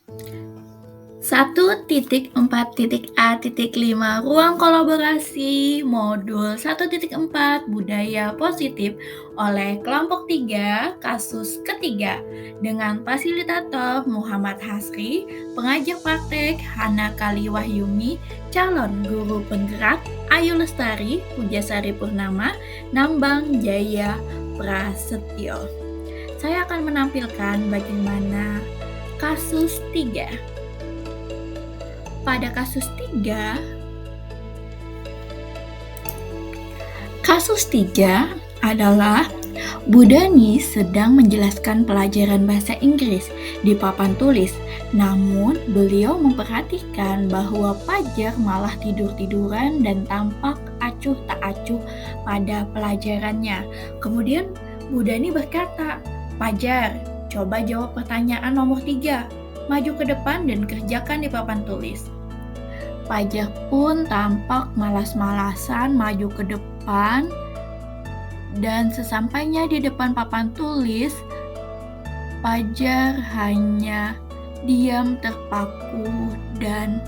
1.4.A.5 Ruang Kolaborasi Modul 1.4 Budaya Positif oleh kelompok 3 kasus ketiga dengan fasilitator Muhammad Hasri, pengajar praktek Hana Kaliwahyumi, calon guru penggerak Ayu Lestari, Pujasari Purnama, Nambang Jaya Prasetyo. Saya akan menampilkan bagaimana kasus 3. Pada kasus 3 adalah Bu Dani sedang menjelaskan pelajaran bahasa Inggris di papan tulis. Namun, beliau memperhatikan bahwa Pajar malah tidur-tiduran dan tampak acuh tak acuh pada pelajarannya. Kemudian, Bu Dani berkata, "Pajar, coba jawab pertanyaan nomor 3. Maju ke depan dan kerjakan di papan tulis." Pajar pun tampak malas-malasan maju ke depan, dan sesampainya di depan papan tulis, Pajar hanya diam terpaku dan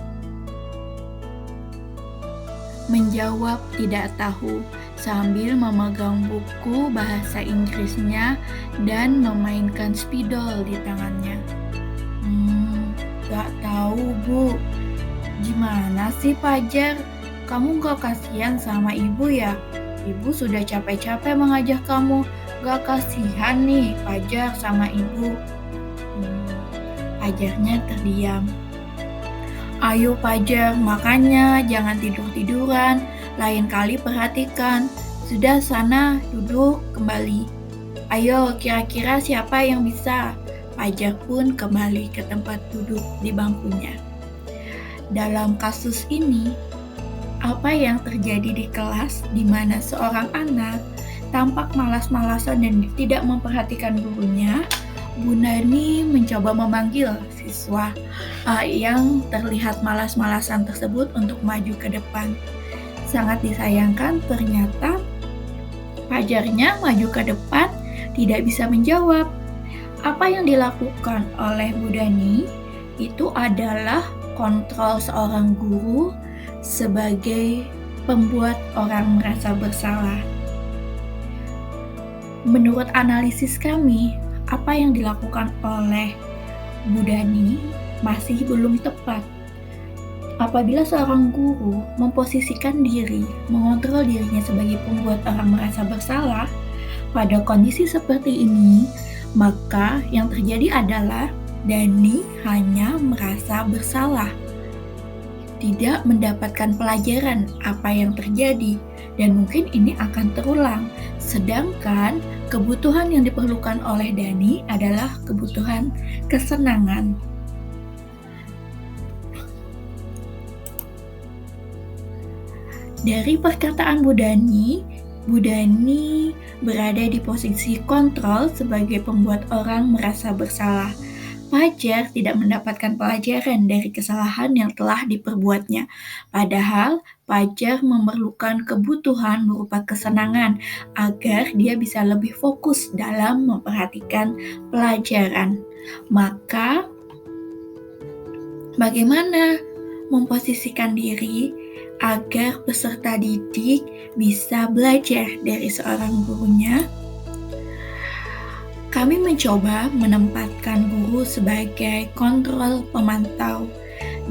menjawab tidak tahu sambil memegang buku bahasa Inggrisnya dan memainkan spidol di tangannya. Gak tahu, Bu. Gimana sih, Pajar? Kamu gak kasihan sama ibu ya? Ibu sudah capek-capek mengajak kamu. Gak kasihan nih, Pajar sama ibu. Pajarnya terdiam. Ayo Pajar, makanya jangan tidur-tiduran. Lain kali perhatikan. Sudah sana, duduk kembali. Ayo, kira-kira siapa yang bisa? Pajar pun kembali ke tempat duduk di bangkunya. Dalam kasus ini, apa yang terjadi di kelas di mana seorang anak tampak malas-malasan dan tidak memperhatikan gurunya, Bu Dani mencoba memanggil siswa yang terlihat malas-malasan tersebut untuk maju ke depan. Sangat disayangkan, ternyata Pajarnya maju ke depan tidak bisa menjawab. Apa yang dilakukan oleh Bu Dani itu adalah kontrol seorang guru sebagai pembuat orang merasa bersalah. Menurut analisis kami, apa yang dilakukan oleh Bu Dani masih belum tepat. Apabila seorang guru memposisikan diri, mengontrol dirinya sebagai pembuat orang merasa bersalah, pada kondisi seperti ini, maka yang terjadi adalah Dani hanya merasa bersalah, tidak mendapatkan pelajaran apa yang terjadi, dan mungkin ini akan terulang. Sedangkan kebutuhan yang diperlukan oleh Dani adalah kebutuhan kesenangan. Dari perkataan Bu Dani berada di posisi kontrol sebagai pembuat orang merasa bersalah. Pajar tidak mendapatkan pelajaran dari kesalahan yang telah diperbuatnya. Padahal Pajar memerlukan kebutuhan berupa kesenangan agar dia bisa lebih fokus dalam memperhatikan pelajaran. Maka, bagaimana memposisikan diri agar peserta didik bisa belajar dari seorang gurunya? Kami mencoba menempatkan guru sebagai kontrol pemantau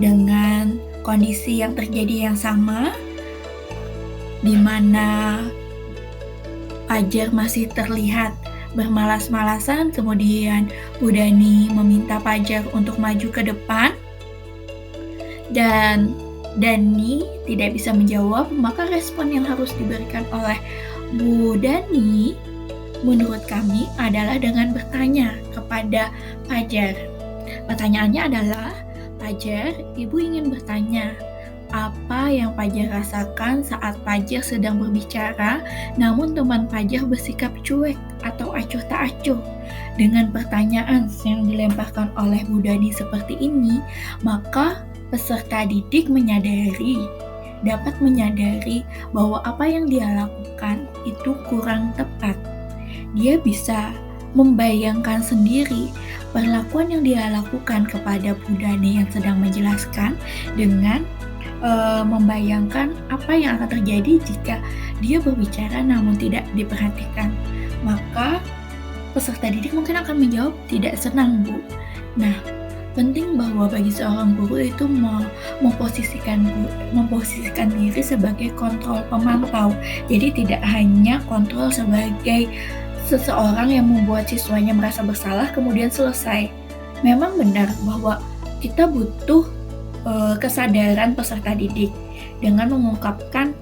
dengan kondisi yang terjadi yang sama, di mana Pajar masih terlihat bermalas-malasan, kemudian Bu Dani meminta Pajar untuk maju ke depan, dan Dani tidak bisa menjawab, maka respon yang harus diberikan oleh Bu Dani menurut kami adalah dengan bertanya kepada Pajar. Pertanyaannya adalah, Pajar, Ibu ingin bertanya, apa yang Pajar rasakan saat Pajar sedang berbicara, namun teman Pajar bersikap cuek atau acuh tak acuh? Dengan pertanyaan yang dilemparkan oleh Bu Dani seperti ini, maka peserta didik dapat menyadari bahwa apa yang dia lakukan itu kurang tepat. Dia bisa membayangkan sendiri perlakuan yang dia lakukan kepada Bu Dani yang sedang menjelaskan dengan membayangkan apa yang akan terjadi jika dia berbicara namun tidak diperhatikan. Maka peserta didik mungkin akan menjawab, "Tidak senang, Bu." Nah, penting bahwa bagi seorang guru itu memposisikan diri sebagai kontrol pemantau. Jadi tidak hanya kontrol sebagai seseorang yang membuat siswanya merasa bersalah kemudian selesai. Memang benar bahwa kita butuh kesadaran peserta didik dengan mengungkapkan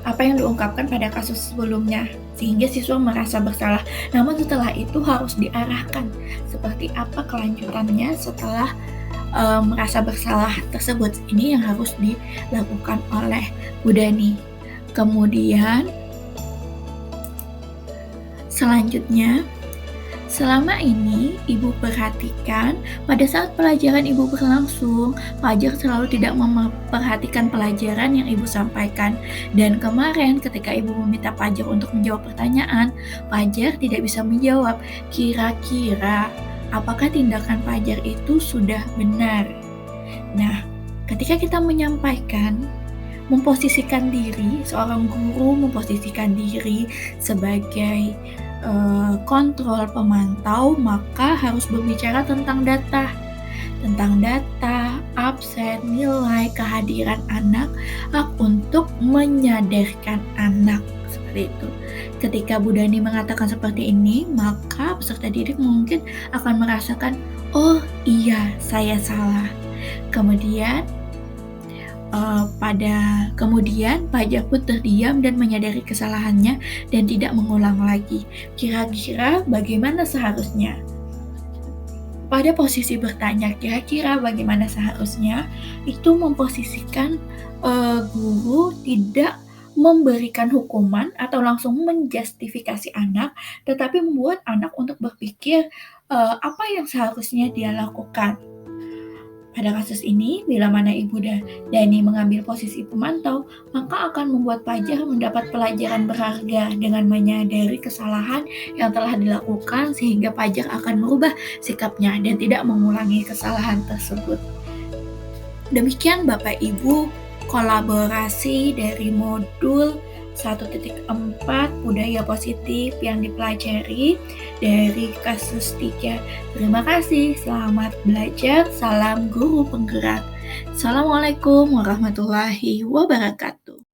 apa yang diungkapkan pada kasus sebelumnya sehingga siswa merasa bersalah. Namun setelah itu harus diarahkan seperti apa kelanjutannya setelah merasa bersalah tersebut. Ini yang harus dilakukan oleh Bu Dani. Kemudian selanjutnya, selama ini Ibu perhatikan pada saat pelajaran Ibu berlangsung, Fajar selalu tidak memperhatikan pelajaran yang Ibu sampaikan. Dan kemarin ketika Ibu meminta Fajar untuk menjawab pertanyaan, Fajar tidak bisa menjawab. Kira-kira apakah tindakan Fajar itu sudah benar? Nah, ketika kita menyampaikan, memposisikan diri, seorang guru memposisikan diri sebagai kontrol pemantau, maka harus berbicara tentang data, absen, nilai, kehadiran anak, hak untuk menyadarkan anak, seperti itu. Ketika Bu Dani mengatakan seperti ini, maka peserta didik mungkin akan merasakan, "Oh iya, saya salah." Kemudian Fajar pun terdiam dan menyadari kesalahannya dan tidak mengulang lagi. Kira-kira bagaimana seharusnya? Pada posisi bertanya kira-kira bagaimana seharusnya, itu memposisikan guru tidak memberikan hukuman atau langsung menjustifikasi anak, tetapi membuat anak untuk berpikir apa yang seharusnya dia lakukan. Pada kasus ini, bila mana Ibu Dani mengambil posisi pemantau, maka akan membuat Fajar mendapat pelajaran berharga dengan menyadari kesalahan yang telah dilakukan sehingga Fajar akan merubah sikapnya dan tidak mengulangi kesalahan tersebut. Demikian Bapak Ibu, kolaborasi dari modul 1.4 budaya positif yang dipelajari dari kasus 3. Terima kasih, selamat belajar, salam guru penggerak. Assalamualaikum warahmatullahi wabarakatuh.